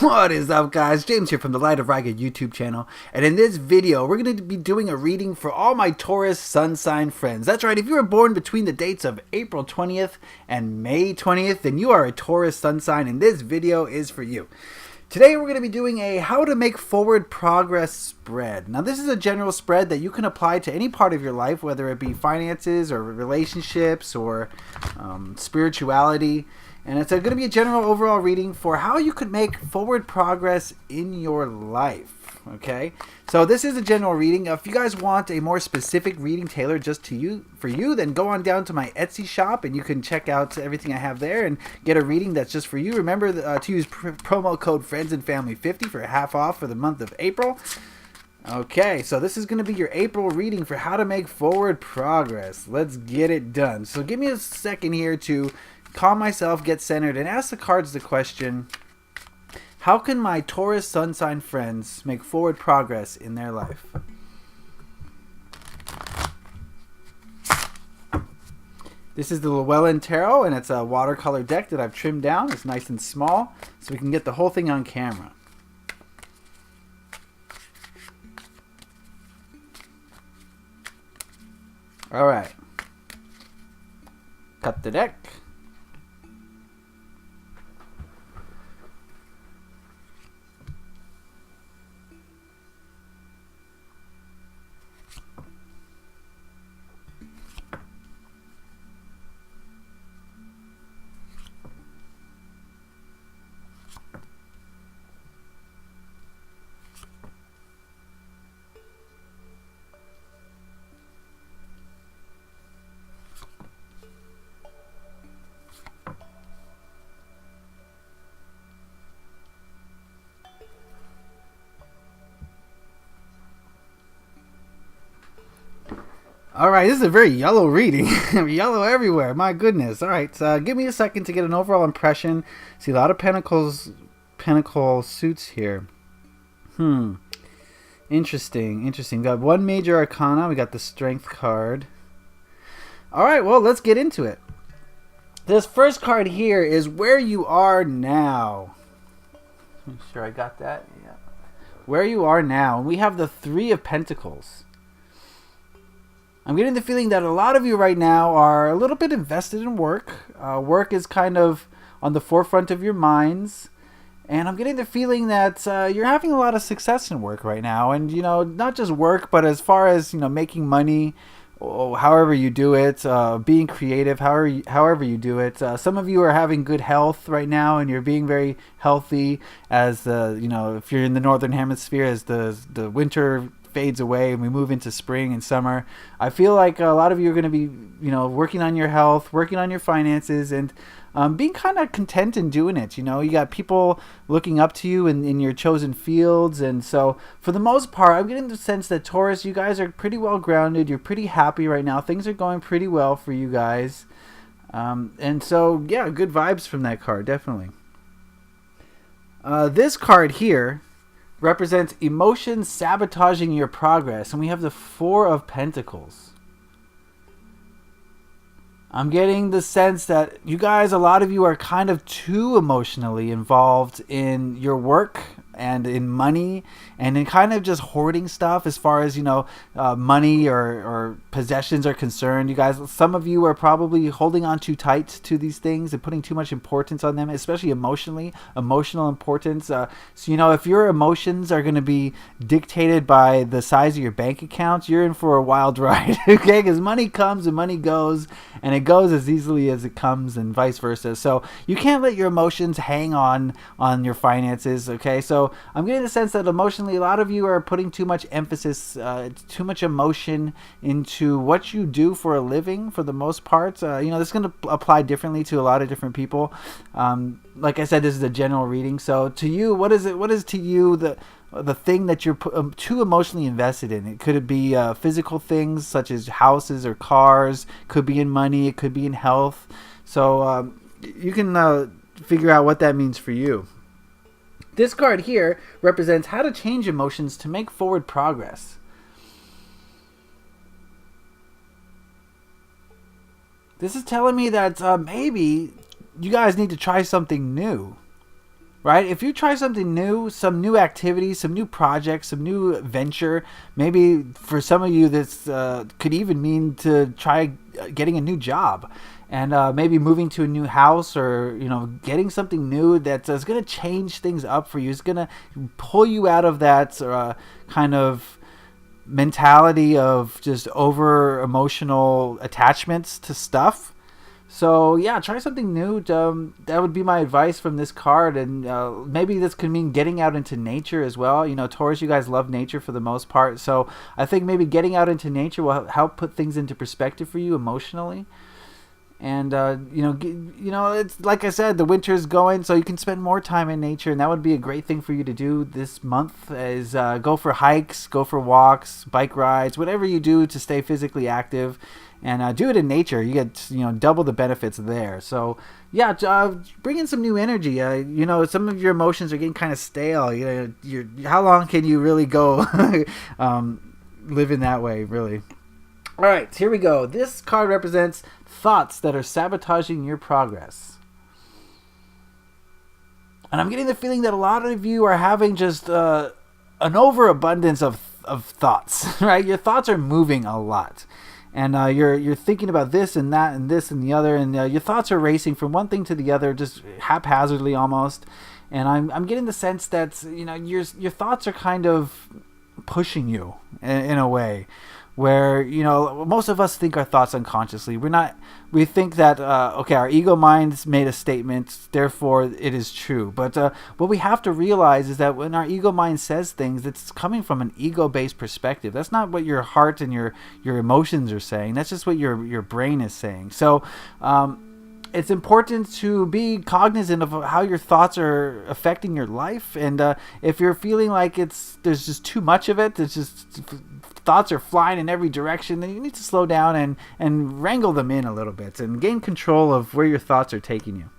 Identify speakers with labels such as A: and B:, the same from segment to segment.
A: What is up, guys? James here from the Light of Raga YouTube channel, and in this video we're going to be doing a reading for all my Taurus sun sign friends. That's right, if you were born between the dates of April 20th and May 20th, then you are a Taurus sun sign, and this video is for you. Today we're going to be doing a how to make forward progress spread. Now this is a general spread that you can apply to any part of your life, whether it be finances or relationships or spirituality. And it's going to be a general overall reading for how you could make forward progress in your life. Okay, so this is a general reading. If you guys want a more specific reading tailored just to you, then go on down to my Etsy shop and you can check out everything I have there and get a reading that's just for you. Remember to use promo code FriendsandFamily50 for half off for the month of April. Okay, so this is going to be your April reading for how to make forward progress. Let's get it done. So give me a second here to calm myself, get centered, and ask the cards the question, how can my Taurus sun sign friends make forward progress in their life? This is the Llewellyn Tarot, and it's a watercolor deck that I've trimmed down. It's nice and small, so we can get the whole thing on camera. Alright. Cut the deck. Alright, this is a very yellow reading. Yellow everywhere. My goodness. Alright, so give me a second to get an overall impression. See a lot of pentacle suits here. Interesting. We got one major arcana. We got the strength card. Alright, well, let's get into it. This first card here is where you are now. Make sure I got that. Yeah. Where you are now. We have the Three of Pentacles. I'm getting the feeling that a lot of you right now are a little bit invested in work. Work is kind of on the forefront of your minds. And I'm getting the feeling that you're having a lot of success in work right now. And, you know, not just work, but as far as, you know, making money, however you do it, being creative, however you do it. Some of you are having good health right now, and you're being very healthy as, you know, if you're in the Northern Hemisphere, as the winter fades away and we move into spring and summer. I feel like a lot of you are going to be, you know, working on your health, working on your finances, and being kind of content in doing it. You know, you got people looking up to you in your chosen fields. And so for the most part, I'm getting the sense that Taurus, you guys are pretty well grounded. You're pretty happy right now. Things are going pretty well for you guys. And so, yeah, good vibes from that card, definitely. This card here represents emotions sabotaging your progress, and we have the Four of Pentacles. I'm getting the sense that you guys, a lot of you are kind of too emotionally involved in your work and in money and in kind of just hoarding stuff as far as, you know, money or possessions are concerned. You guys, some of you are probably holding on too tight to these things and putting too much importance on them, especially emotional importance. So, you know, if your emotions are going to be dictated by the size of your bank account, you're in for a wild ride, okay? Because money comes and money goes, and it goes as easily as it comes and vice versa. So you can't let your emotions hang on your finances, okay? So I'm getting the sense that emotionally, a lot of you are putting too much emphasis, too much emotion into what you do for a living for the most part. You know, this is going to apply differently to a lot of different people. Like I said, this is a general reading. So to you, what is to you the thing that you're too emotionally invested in? It could be physical things such as houses or cars. Could be in money. It could be in health. So you can figure out what that means for you. This card here represents how to change emotions to make forward progress. This is telling me that maybe you guys need to try something new. right? If you try something new, some new activity, some new project, some new venture, maybe for some of you this could even mean to try getting a new job, and maybe moving to a new house, or getting something new that is going to change things up for you. It's going to pull you out of that kind of mentality of just over emotional attachments to stuff. So yeah, try something new. That would be my advice from this card, and maybe this could mean getting out into nature as well. Taurus, you guys love nature for the most part, so I think maybe getting out into nature will help put things into perspective for you emotionally. And it's like I said, the winter is going, so you can spend more time in nature, and that would be a great thing for you to do this month. Is go for hikes, go for walks, bike rides, whatever you do to stay physically active, and do it in nature. You get double the benefits there. So yeah, bring in some new energy. Some of your emotions are getting kind of stale. How long can you really go living that way, really? All right, here we go. This card represents thoughts that are sabotaging your progress. And I'm getting the feeling that a lot of you are having just an overabundance of thoughts, right? Your thoughts are moving a lot. And you're thinking about this and that and this and the other, and your thoughts are racing from one thing to the other, just haphazardly almost. And I'm getting the sense that your thoughts are kind of pushing you in a way, where most of us think our thoughts unconsciously. We think that okay, our ego mind's made a statement, therefore it is true. But what we have to realize is that when our ego mind says things, it's coming from an ego-based perspective. That's not what your heart and your emotions are saying. That's just what your brain is saying. So it's important to be cognizant of how your thoughts are affecting your life. And if you're feeling like there's just too much of it, it's just thoughts are flying in every direction, then you need to slow down and wrangle them in a little bit and gain control of where your thoughts are taking you.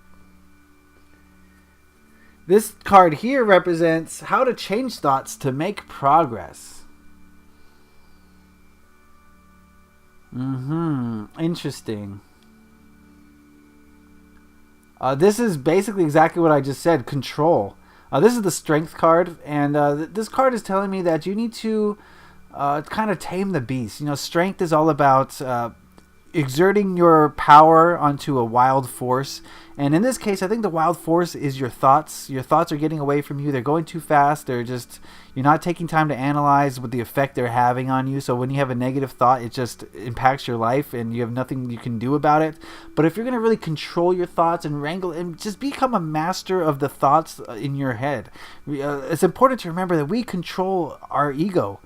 A: This card here represents how to change thoughts to make progress. Interesting. This is basically exactly what I just said, control. This is the strength card, and this card is telling me that you need to kind of tame the beast. Strength is all about exerting your power onto a wild force. And in this case, I think the wild force is your thoughts. Your thoughts are getting away from you. They're going too fast. You're not taking time to analyze what the effect they're having on you. So when you have a negative thought, it just impacts your life and you have nothing you can do about it. But if you're going to really control your thoughts and wrangle and just become a master of the thoughts in your head, it's important to remember that we control our ego.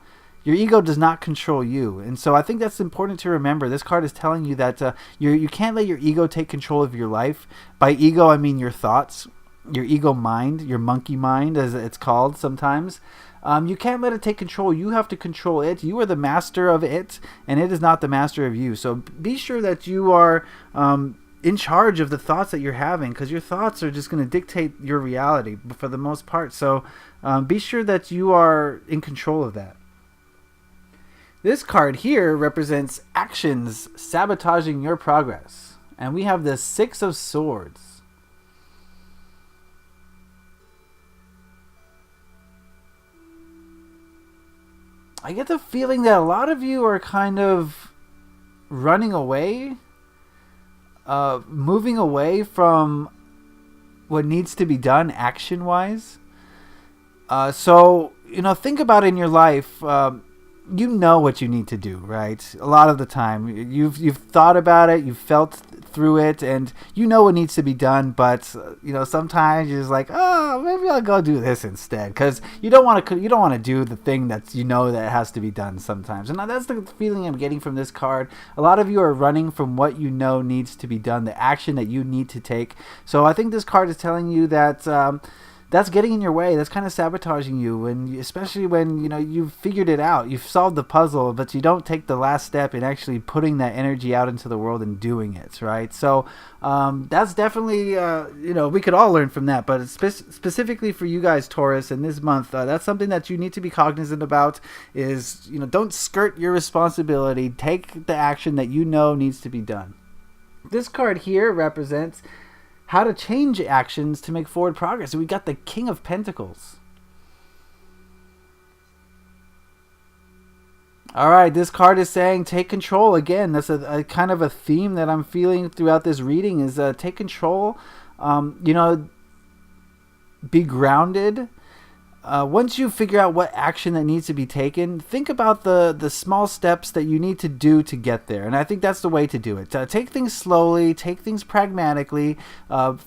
A: Your ego does not control you. And so I think that's important to remember. This card is telling you that you can't let your ego take control of your life. By ego, I mean your thoughts, your ego mind, your monkey mind, as it's called sometimes. You can't let it take control. You have to control it. You are the master of it, and it is not the master of you. So be sure that you are in charge of the thoughts that you're having, because your thoughts are just going to dictate your reality for the most part. So be sure that you are in control of that. This card here represents actions sabotaging your progress. And we have the Six of Swords. I get the feeling that a lot of you are kind of running away, moving away from what needs to be done action-wise. So, think about in your life, you know what you need to do, right? A lot of the time, you've thought about it, you've felt through it, and you know what needs to be done. But sometimes you're just like, oh, maybe I'll go do this instead, because you don't want to do the thing that that has to be done sometimes. And that's the feeling I'm getting from this card. A lot of you are running from what needs to be done, the action that you need to take. So I think this card is telling you that. That's getting in your way. That's kind of sabotaging you, and especially when you've figured it out, you've solved the puzzle, but you don't take the last step in actually putting that energy out into the world and doing it, right? So that's definitely we could all learn from that, but specifically for you guys, Taurus, in this month, that's something that you need to be cognizant about. Is don't skirt your responsibility. Take the action that needs to be done. This card here represents how to change actions to make forward progress. We got the King of Pentacles. All right, this card is saying take control. Again, that's a kind of a theme that I'm feeling throughout this reading is take control. Be grounded. Once you figure out what action that needs to be taken, think about the small steps that you need to do to get there. And I think that's the way to do it. Take things slowly, take things pragmatically,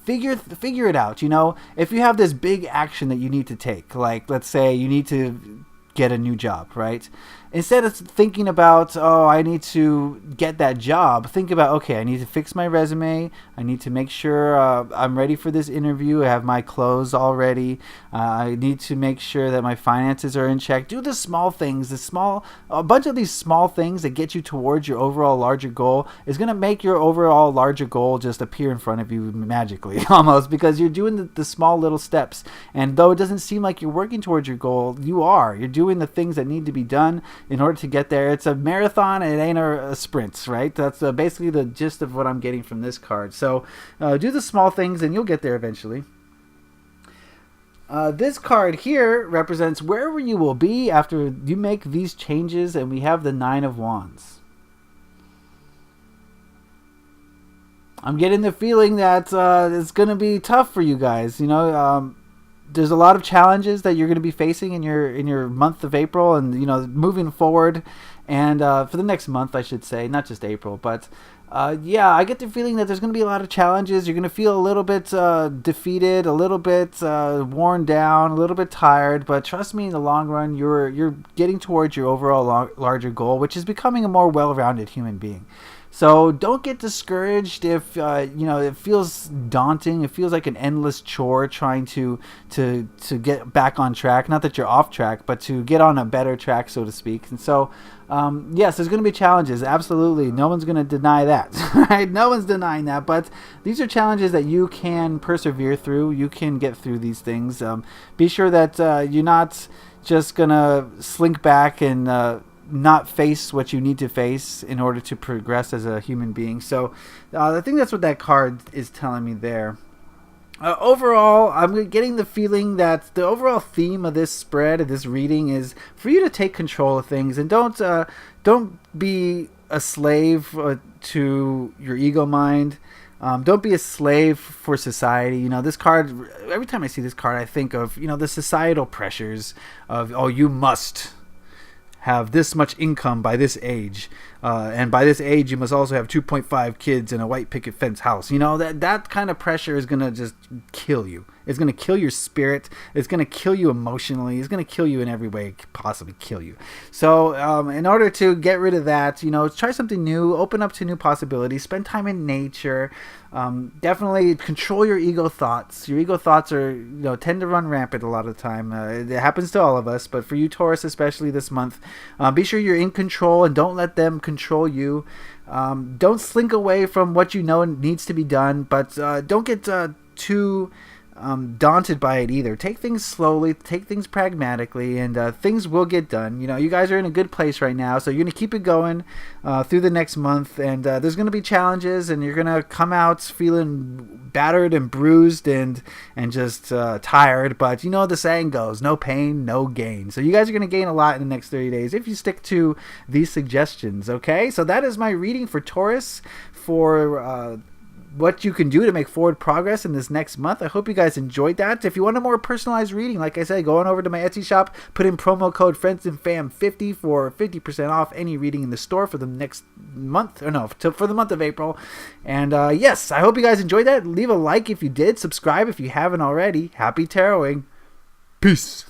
A: figure it out. If you have this big action that you need to take, like let's say you need to get a new job, right? Instead of thinking about, oh, I need to get that job, think about, okay, I need to fix my resume. I need to make sure I'm ready for this interview. I have my clothes all ready. I need to make sure that my finances are in check. Do the small things. A bunch of these small things that get you towards your overall larger goal is going to make your overall larger goal just appear in front of you magically, almost, because you're doing the small little steps. And though it doesn't seem like you're working towards your goal, you are. You're doing the things that need to be done in order to get there. It's a marathon and it ain't a sprint, right? That's basically the gist of what I'm getting from this card. So do the small things and you'll get there eventually. This card here represents wherever you will be after you make these changes, and we have the Nine of Wands. I'm getting the feeling that it's going to be tough for you guys. There's a lot of challenges that you're going to be facing in your month of April, and moving forward, and for the next month, I should say, not just April, but I get the feeling that there's going to be a lot of challenges. You're going to feel a little bit defeated, a little bit worn down, a little bit tired, but trust me, in the long run, you're getting towards your overall larger goal, which is becoming a more well-rounded human being. So don't get discouraged if it feels daunting. It feels like an endless chore trying to get back on track. Not that you're off track, but to get on a better track, so to speak. And so, yes, there's going to be challenges. Absolutely, no one's going to deny that. Right? No one's denying that. But these are challenges that you can persevere through. You can get through these things. Be sure that you're not just gonna slink back and not face what you need to face in order to progress as a human being. So I think that's what that card is telling me there. Overall, I'm getting the feeling that the overall theme of this spread, of this reading, is for you to take control of things, and don't be a slave to your ego mind. Don't be a slave for society. This card, every time I see this card, I think of, the societal pressures of, oh, you must have this much income by this age, and by this age you must also have 2.5 kids and a white picket fence house. That kind of pressure is gonna just kill you. It's gonna kill your spirit. It's gonna kill you emotionally. It's gonna kill you in every way it could possibly kill you. So in order to get rid of that, try something new. Open up to new possibilities. Spend time in nature. Definitely control your ego thoughts. Your ego thoughts are, tend to run rampant a lot of the time. It happens to all of us, but for you, Taurus, especially this month, be sure you're in control and don't let them control you. Don't slink away from what you know needs to be done, but don't get too daunted by it either. Take things slowly, take things pragmatically, and things will get done. You guys are in a good place right now, so you're going to keep it going through the next month, and there's going to be challenges, and you're going to come out feeling battered and bruised and just tired, but the saying goes, no pain, no gain. So you guys are going to gain a lot in the next 30 days if you stick to these suggestions, okay? So that is my reading for Taurus for what you can do to make forward progress in this next month. I hope you guys enjoyed that. If you want a more personalized reading, like I said, go on over to my Etsy shop, put in promo code FriendsandFam50 for 50% off any reading in the store for the next month, for the month of April. And yes, I hope you guys enjoyed that. Leave a like if you did. Subscribe if you haven't already. Happy taroting. Peace.